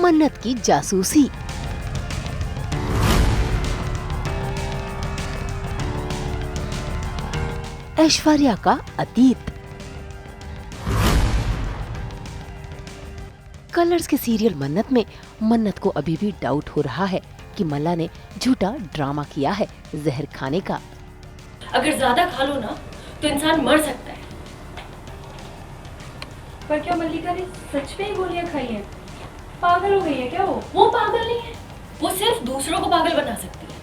मन्नत की जासूसी। ऐश्वर्या का अतीत। कलर्स के सीरियल मन्नत में मन्नत को अभी भी डाउट हो रहा है कि मल्ला ने झूठा ड्रामा किया है जहर खाने का। अगर ज्यादा खा लो ना तो इंसान मर सकता है। पर क्या मल्लिका ने सच में ही गोलियां खाई हैं? पागल हो गई है क्या वो पागल नहीं है, वो सिर्फ दूसरों को पागल बना सकती है।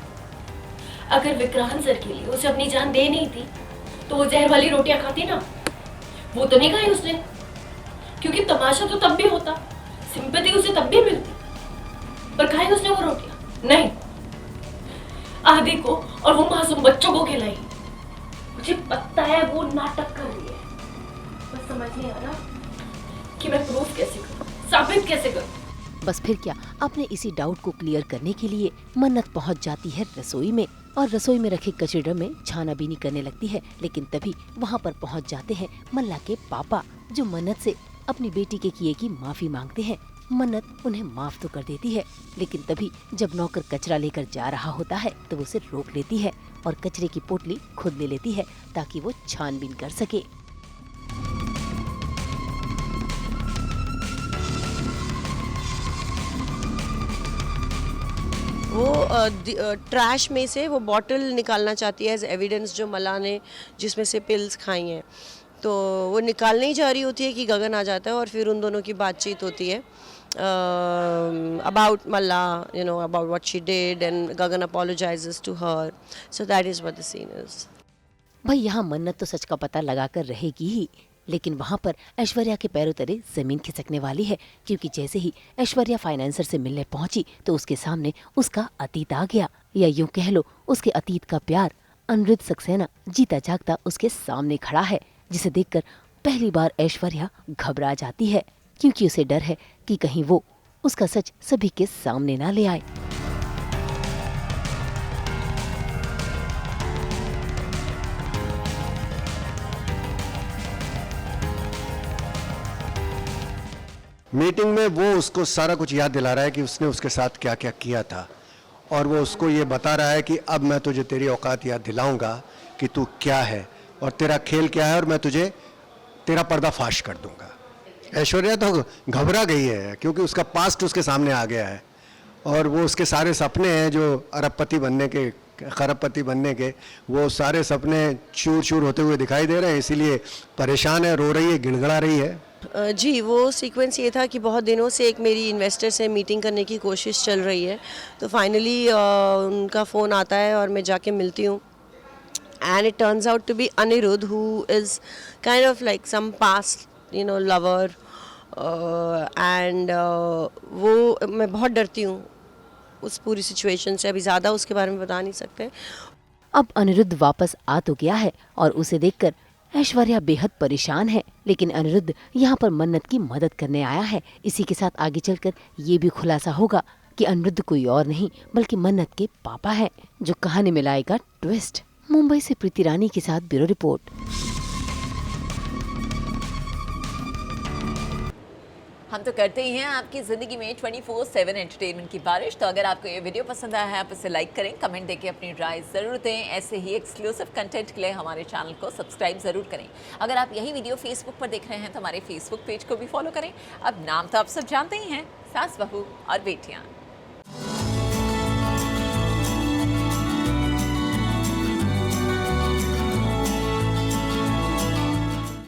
अगर विक्रांत सर के लिए उसे अपनी जान दे नहीं थी तो वो जहर वाली रोटियां खाती ना। वो तो नहीं खाई उसने, क्योंकि तमाशा तो तब भी होता, सिंपैथी उसे तब भी मिलती, पर खाई उसने वो रोटियां नहीं। आदि को और वो मासूम बच्चों को खिलाई। मुझे पता है वो नाटक कर रही है, बस समझ नहीं आ रहा कि मैं प्रूफ कैसे करूं, साबित कैसे करूं। बस फिर क्या, अपने इसी डाउट को क्लियर करने के लिए मन्नत पहुंच जाती है रसोई में और रसोई में रखे कचरे ड्रम में छानाबीनी करने लगती है। लेकिन तभी वहां पर पहुंच जाते हैं मल्ला के पापा, जो मन्नत से अपनी बेटी के किए की माफी मांगते हैं। मन्नत उन्हें माफ तो कर देती है, लेकिन तभी जब नौकर कचरा लेकर जा रहा होता है तो वो उसे रोक लेती है और कचरे की पोटली खुद ले लेती है ताकि वो छानबीन कर सके। वो ट्रैश में से वो बॉटल निकालना चाहती है एज एविडेंस, जो मल्ला ने जिसमें से पिल्स खाई हैं। तो वो निकालने ही जा रही होती है कि गगन आ जाता है और फिर उन दोनों की बातचीत होती है about Malla, you know, about what she did, and Gagan apologises to her. So that is what the scene is. भाई यहाँ मन्नत तो सच का पता लगाकर रहेगी ही, लेकिन वहाँ पर ऐश्वर्या के पैरों तले जमीन खिसकने वाली है, क्योंकि जैसे ही ऐश्वर्या फाइनेंसर से मिलने पहुंची तो उसके सामने उसका अतीत आ गया, या यूं कह लो उसके अतीत का प्यार अनिरुद्ध सक्सेना जीता जागता उसके सामने खड़ा है, जिसे देखकर पहली बार ऐश्वर्या घबरा जाती है, क्योंकि उसे डर है कि कहीं वो उसका सच सभी के सामने ना ले आए। मीटिंग में वो उसको सारा कुछ याद दिला रहा है कि उसने उसके साथ क्या क्या किया था, और वो उसको ये बता रहा है कि अब मैं तुझे तेरी औकात याद दिलाऊंगा कि तू क्या है और तेरा खेल क्या है, और मैं तुझे तेरा पर्दाफाश कर दूंगा। ऐश्वर्या तो घबरा गई है क्योंकि उसका पास्ट उसके सामने आ गया है, और वो उसके सारे सपने हैं जो अरबपति बनने के, खरबपति बनने के, वो सारे सपने चूर चूर होते हुए दिखाई दे रहे हैं, इसीलिए परेशान है, रो रही है, गिड़गड़ा रही है। जी, वो सीक्वेंस ये था कि बहुत दिनों से एक मेरी इन्वेस्टर से मीटिंग करने की कोशिश चल रही है, तो फाइनली उनका फ़ोन आता है और मैं जाके मिलती हूँ। And it turns out to be Aniruddh, who is kind of like some past, you know, lover. And वो, मैं बहुत डरती हूँ उस पूरी सिचुएशन से। अभी ज़्यादा उसके बारे में बता नहीं सकते। अब अनिरुद्ध वापस आ तो गया है और उसे देखकर ऐश्वर्या बेहद परेशान है, लेकिन अनिरुद्ध यहाँ पर मन्नत की मदद करने आया है। इसी के साथ आगे चलकर ये भी खुलासा होगा कि अनिरुद्ध कोई और नहीं बल्कि मन्नत के पापा हैं, जो कहानी में लाएगा ट्विस्ट। मुंबई से प्रीति रानी के साथ ब्यूरो रिपोर्ट। हम तो करते ही हैं आपकी ज़िंदगी में 24/7 एंटरटेनमेंट की बारिश। तो अगर आपको ये वीडियो पसंद आया है, आप इसे लाइक करें, कमेंट देके अपनी राय ज़रूर दें। ऐसे ही एक्सक्लूसिव कंटेंट के लिए हमारे चैनल को सब्सक्राइब ज़रूर करें। अगर आप यही वीडियो फेसबुक पर देख रहे हैं तो हमारे फेसबुक पेज को भी फॉलो करें। अब नाम तो आप सब जानते ही हैं, सास बहू और बेटियाँ।